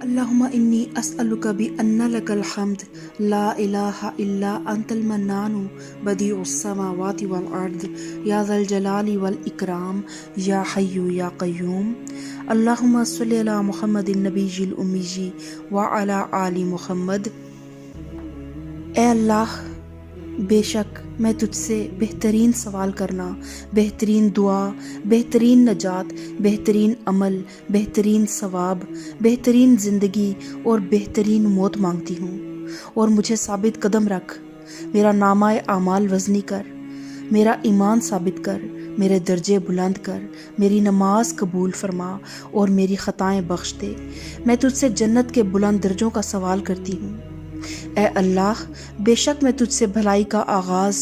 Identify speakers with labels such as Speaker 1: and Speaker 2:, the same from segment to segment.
Speaker 1: اللہم انی اسألک بأن لک الحمد لا الہ الا انت المنان بدیع السماوات والارض یا ذا الجلال والاکرام یا حی یا قیوم۔ اللہم صلی علی محمد النبی الامی وعلی آل محمد۔ اے اللہ، بے شک میں تجھ سے بہترین سوال کرنا، بہترین دعا، بہترین نجات، بہترین عمل، بہترین ثواب، بہترین زندگی اور بہترین موت مانگتی ہوں، اور مجھے ثابت قدم رکھ، میرا نامہ اعمال وزنی کر، میرا ایمان ثابت کر، میرے درجے بلند کر، میری نماز قبول فرما اور میری خطائیں بخش دے۔ میں تجھ سے جنت کے بلند درجوں کا سوال کرتی ہوں۔ اے اللہ، بے شک میں تجھ سے بھلائی کا آغاز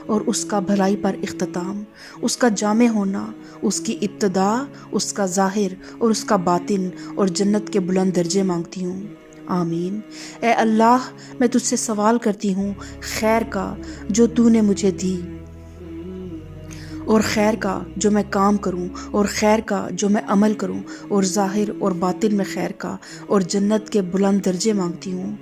Speaker 1: اور اس کا بھلائی پر اختتام، اس کا جامع ہونا، اس کی ابتدا، اس کا ظاہر اور اس کا باطن اور جنت کے بلند درجے مانگتی ہوں۔ آمین۔ اے اللہ، میں تجھ سے سوال کرتی ہوں خیر کا جو تو نے مجھے دی، اور خیر کا جو میں کام کروں، اور خیر کا جو میں عمل کروں، اور ظاہر اور باطن میں خیر کا اور جنت کے بلند درجے مانگتی ہوں۔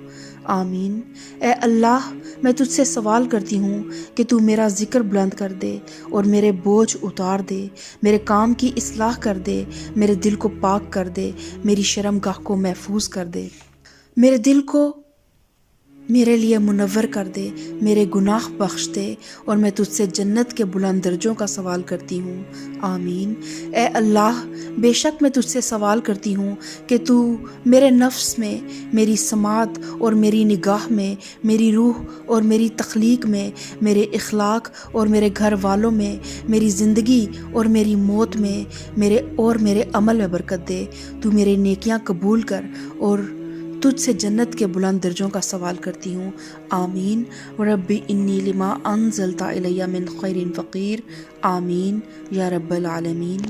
Speaker 1: آمین۔ اے اللہ، میں تجھ سے سوال کرتی ہوں کہ تو میرا ذکر بلند کر دے اور میرے بوجھ اتار دے، میرے کام کی اصلاح کر دے، میرے دل کو پاک کر دے، میری شرمگاہ کو محفوظ کر دے، میرے دل کو میرے لیے منور کر دے، میرے گناہ بخش دے، اور میں تجھ سے جنت کے بلند درجوں کا سوال کرتی ہوں۔ آمین۔ اے اللہ، بے شک میں تجھ سے سوال کرتی ہوں کہ تو میرے نفس میں، میری سماعت اور میری نگاہ میں، میری روح اور میری تخلیق میں، میرے اخلاق اور میرے گھر والوں میں، میری زندگی اور میری موت میں، میرے عمل میں برکت دے۔ تو میری نیکیاں قبول کر، اور تجھ سے جنت کے بلند درجوں کا سوال کرتی ہوں۔ آمین۔ رب انی لما انزلت الی من خیر فقیر۔ آمین یا رب العالمین۔